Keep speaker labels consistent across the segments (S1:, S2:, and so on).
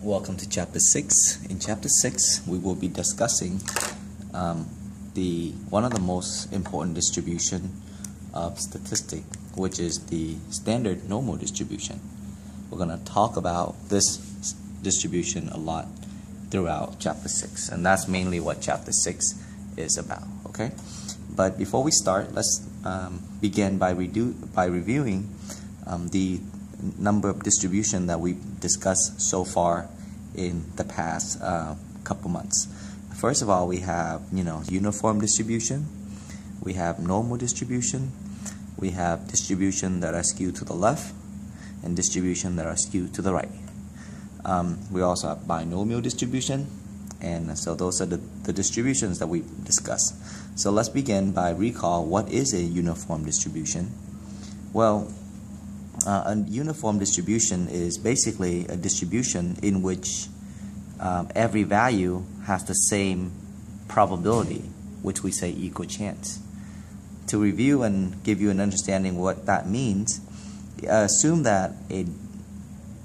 S1: Welcome to Chapter 6. In Chapter 6, we will be discussing one of the most important distribution of statistic, which is the standard normal distribution. We're going to talk about this distribution a lot throughout Chapter 6, and that's mainly what Chapter 6 is about. Okay, but before we start, let's begin by reviewing the number of distribution that we discussed so far in the past couple months. First of all, we have uniform distribution, we have normal distribution, we have distribution that are skewed to the left, and distribution that are skewed to the right. We also have binomial distribution, and so those are the distributions that we discussed. So let's begin by recall what is a uniform distribution. Well, a uniform distribution is basically a distribution in which every value has the same probability, which we say equal chance. To review and give you an understanding what that means, assume that a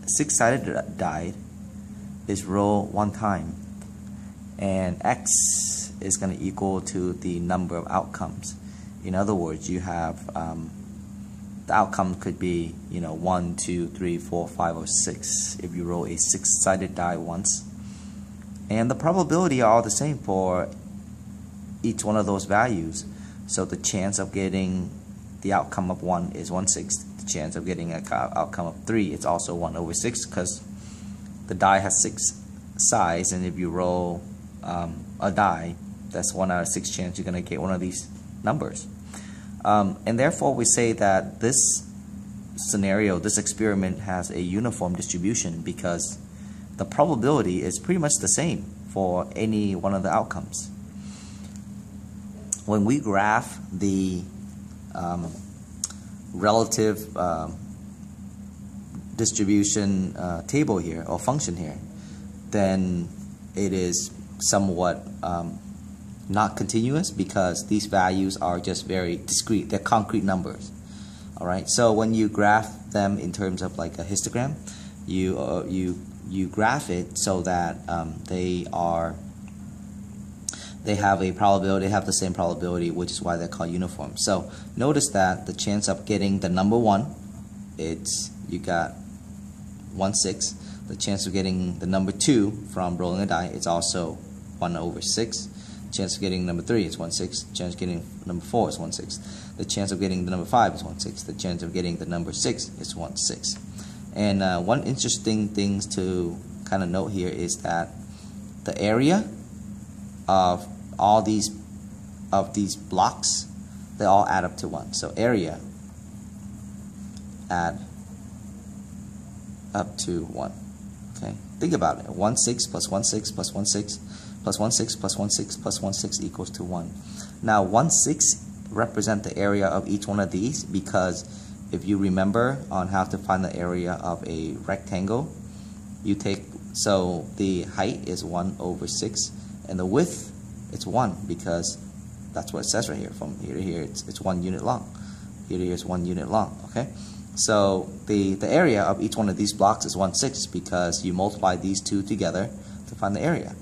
S1: six-sided die is rolled one time, and X is going to equal to the number of outcomes. In other words, you have the outcome could be 1, 2, 3, 4, 5, or 6 if you roll a six-sided die once. And the probability are all the same for each one of those values. So the chance of getting the outcome of 1 is 1/6. The chance of getting an outcome of 3 is also 1/6 because the die has 6 sides, and if you roll a die, that's 1 out of 6 chance you're going to get one of these numbers. And therefore we say that this scenario, this experiment has a uniform distribution because the probability is pretty much the same for any one of the outcomes. When we graph the relative distribution table here, or function here, then it is somewhat not continuous because these values are just very discrete. They're concrete numbers. Alright, so when you graph them in terms of like a histogram, you graph it so that they have a probability, they have the same probability, which is why they're called uniform. So notice that the chance of getting the number 1, you got 1/6. The chance of getting the number 2 from rolling a die, it's also 1/6. Chance of getting number 3 is 1/6. Chance of getting number 4 is 1/6. The chance of getting the number 5 is 1/6. The chance of getting the number 6 is 1/6. And one interesting thing to kind of note here is that the area of all these blocks, they all add up to 1. So area add up to 1. Okay, think about it. 1/6 plus 1/6 plus 1/6 plus 1/6 plus 1/6 plus 1/6 equals to 1. Now 1/6 represent the area of each one of these, because if you remember on how to find the area of a rectangle, so the height is 1/6 and the width it's 1, because that's what it says right here. From here to here it's 1 unit long. Here to here is 1 unit long. Okay, so the area of each one of these blocks is 1/6 because you multiply these two together to find the area.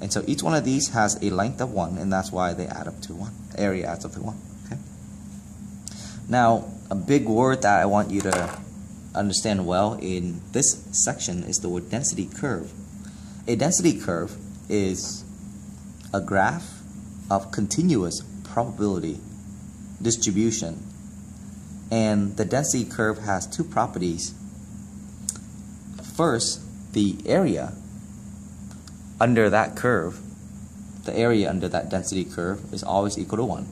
S1: And so each one of these has a length of 1, and that's why they add up to 1. Area adds up to 1. Okay. Now, a big word that I want you to understand well in this section is the word density curve. A density curve is a graph of continuous probability distribution. And the density curve has two properties. First, the area under that curve, the area under that density curve is always equal to 1.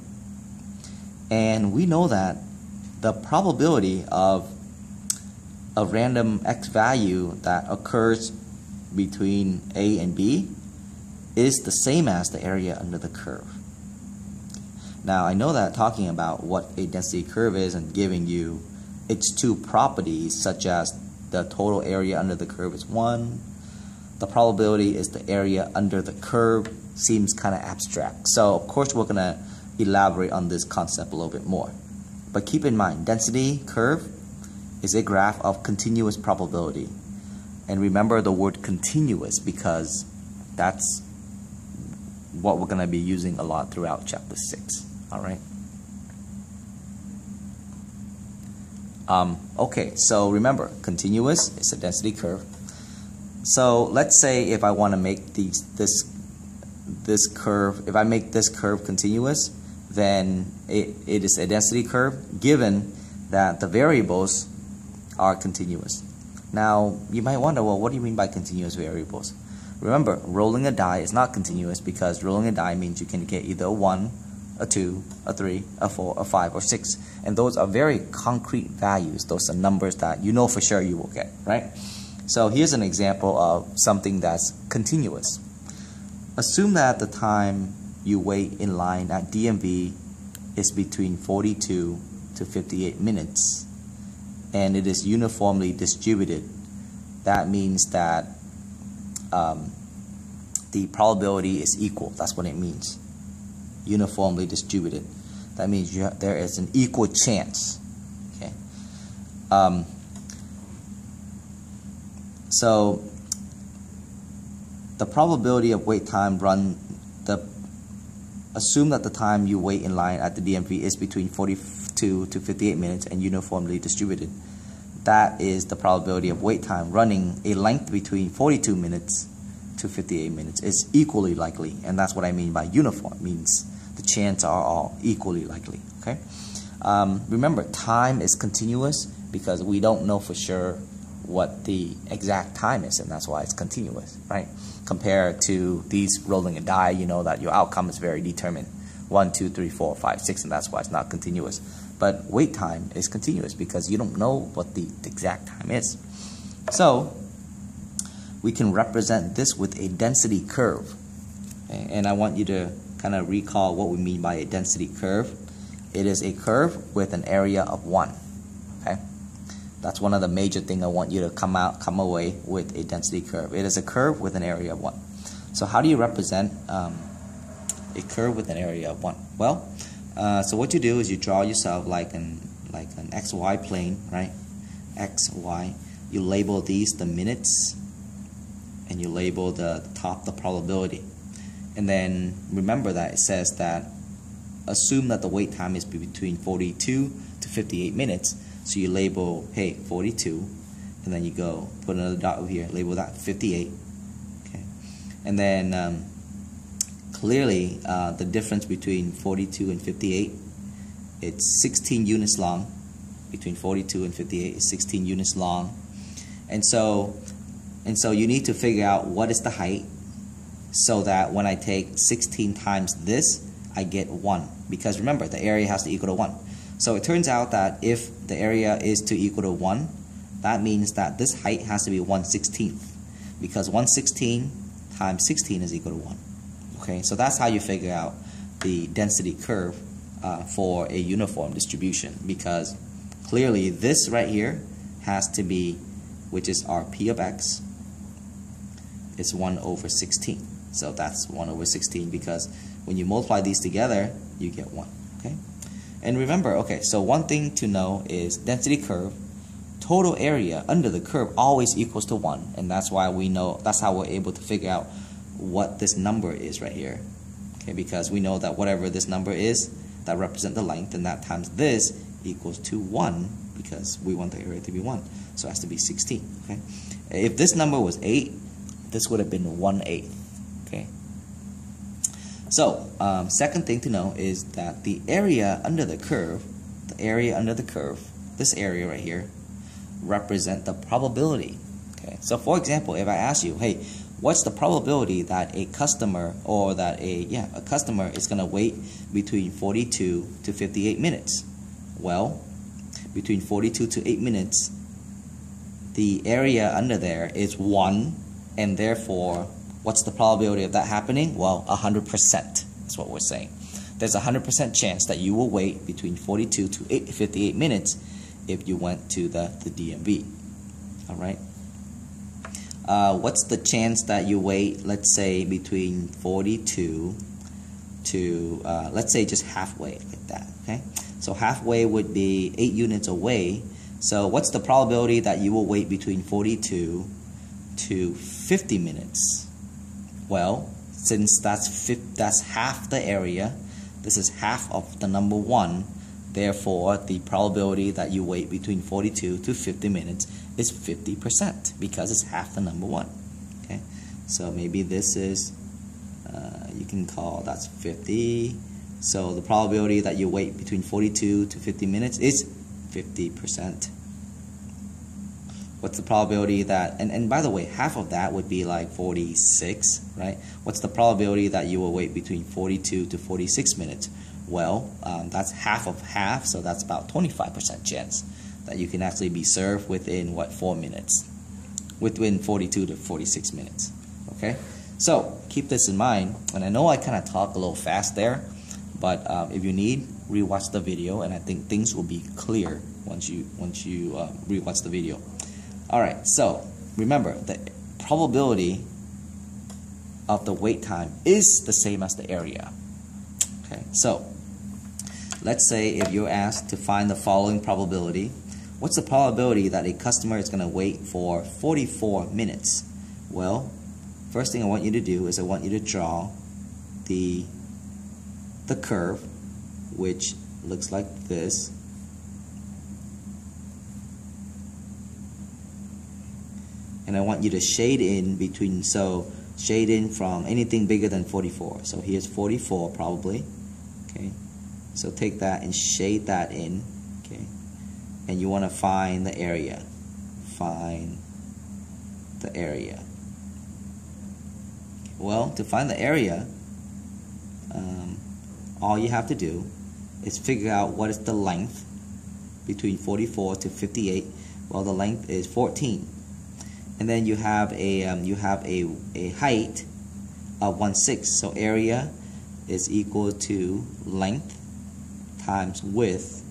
S1: And we know that the probability of a random x value that occurs between A and B is the same as the area under the curve. Now I know that talking about what a density curve is and giving you its two properties, such as the total area under the curve is 1, the probability is the area under the curve, seems kind of abstract. So of course we're going to elaborate on this concept a little bit more. But keep in mind, density curve is a graph of continuous probability. And remember the word continuous, because that's what we're going to be using a lot throughout chapter 6. All right. Okay, so remember, continuous is a density curve. So let's say if I want to make this curve, if I make this curve continuous, then it is a density curve given that the variables are continuous. Now, you might wonder, well, what do you mean by continuous variables? Remember, rolling a die is not continuous, because rolling a die means you can get either a 1, a 2, a 3, a 4, a 5, or 6. And those are very concrete values. Those are numbers that you know for sure you will get, right? So here's an example of something that's continuous. Assume that the time you wait in line at DMV is between 42 to 58 minutes, and it is uniformly distributed. That means that the probability is equal. That's what it means. Uniformly distributed. That means there is an equal chance. Okay. So the probability of wait time assume that the time you wait in line at the DMV is between 42 to 58 minutes and uniformly distributed. That is the probability of wait time running a length between 42 minutes to 58 minutes is equally likely, and that's what I mean by uniform. It means the chances are all equally likely. Okay. Remember, time is continuous because we don't know for sure what the exact time is, and that's why it's continuous, right? Compared to these rolling a die, you know that your outcome is very determined. 1, 2, 3, 4, 5, 6, and that's why it's not continuous. But wait time is continuous because you don't know what the exact time is. So we can represent this with a density curve. Okay? And I want you to kind of recall what we mean by a density curve. It is a curve with an area of 1. Okay? That's one of the major things I want you to come away with a density curve. It is a curve with an area of 1. So how do you represent a curve with an area of 1? Well, so what you do is you draw yourself like an XY plane, right? X, Y. You label these the minutes, and you label the top the probability. And then remember that it says that assume that the wait time is between 42 to 58 minutes. So you label, hey, 42, and then you go put another dot over here, label that 58. Okay, and then clearly the difference between 42 and 58, it's 16 units long. Between 42 and 58 is 16 units long, and so you need to figure out what is the height, so that when I take 16 times this, I get 1. Because remember, the area has to equal to 1. So it turns out that if the area is to equal to 1, that means that this height has to be 1/16th, because 1/16 times 16 is equal to 1. Okay, so that's how you figure out the density curve for a uniform distribution, because clearly this right here has to be, which is our P of X, is 1/16. So that's 1/16, because when you multiply these together, you get 1. Okay. And remember, okay, so one thing to know is density curve, total area under the curve always equals to 1, and that's why we know, that's how we're able to figure out what this number is right here. Okay, because we know that whatever this number is, that represents the length, and that times this equals to 1, because we want the area to be 1, so it has to be 16. Okay, if this number was 8, this would have been 1/8. Okay. So, second thing to know is that the area under the curve, this area right here, represent the probability. Okay. So, for example, if I ask you, hey, what's the probability that a customer a customer is going to wait between 42 to 58 minutes? Well, between 42 to 8 minutes, the area under there is 1, and therefore, what's the probability of that happening? Well, 100%. That's what we're saying. There's a 100% chance that you will wait between 42 to 58 minutes if you went to the DMV. All right. What's the chance that you wait, let's say, between 42 to, let's say, just halfway, like that, okay? So halfway would be 8 units away. So what's the probability that you will wait between 42 to 50 minutes. Well, since that's half the area, this is half of the number 1, therefore the probability that you wait between 42 to 50 minutes is 50% because it's half the number 1. Okay, so maybe this is you can call that's 50. So the probability that you wait between 42 to 50 minutes is 50%. What's the probability that, and by the way, half of that would be like 46, right? What's the probability that you will wait between 42 to 46 minutes? Well, that's half of half, so that's about 25% chance that you can actually be served within, 4 minutes? Within 42 to 46 minutes, okay? So, keep this in mind, and I know I kind of talk a little fast there, but if you need, rewatch the video, and I think things will be clear once you rewatch the video. Alright, so remember, the probability of the wait time is the same as the area. Okay, so let's say if you're asked to find the following probability, what's the probability that a customer is going to wait for 44 minutes? Well, first thing I want you to do is I want you to draw the curve, which looks like this. And I want you to shade in between, so shade in from anything bigger than 44. So here's 44 probably, okay? So take that and shade that in, okay? And you want to find the area. Find the area. Well, to find the area, all you have to do is figure out what is the length between 44 to 58. Well, the length is 14. And then you have a height of 1/6. So area is equal to length times width,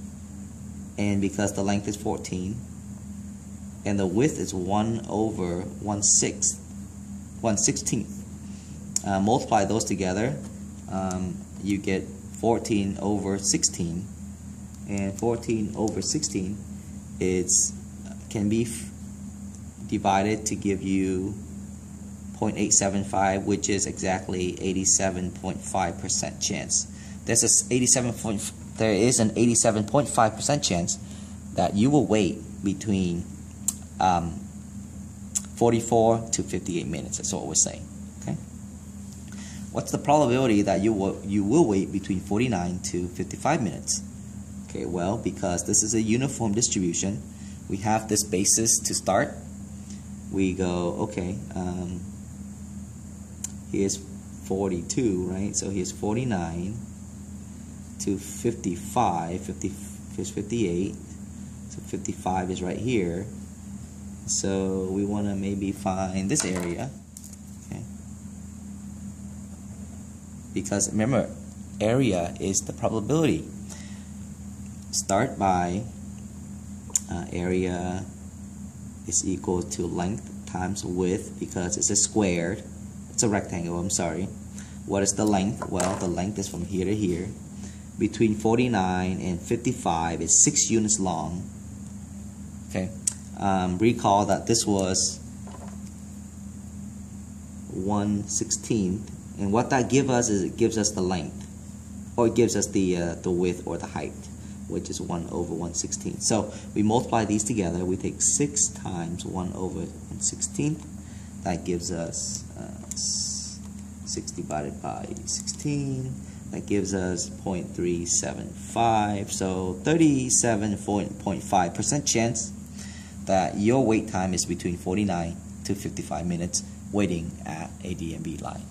S1: and because the length is 14 and the width is 1/16, multiply those together, you get 14 over 16, and 14 over 16 can be divided to give you 0.875, which is exactly 87.5% chance. There is an 87.5% chance that you will wait between 44 to 58 minutes. That's what we're saying. Okay. What's the probability that you will wait between 49 to 55 minutes? Okay. Well, because this is a uniform distribution, we have this basis to start. We go, okay, here's 42, right? So here's 49 to 55, here's 58, so 55 is right here. So we want to maybe find this area, okay? Because remember, area is the probability. Start by area is equal to length times width, because it's a squared, it's a rectangle, I'm sorry. What is the length? Well, the length is from here to here. Between 49 and 55 is 6 units long. Okay. Recall that this was 1/16, and what that gives us is it gives us the length, or it gives us the width or the height, which is 1 over 1/16. So we multiply these together. We take 6 times 1 over 1/16. That gives us 6 divided by 16. That gives us 0.375. So 37.5% chance that your wait time is between 49 to 55 minutes waiting at a DMV line.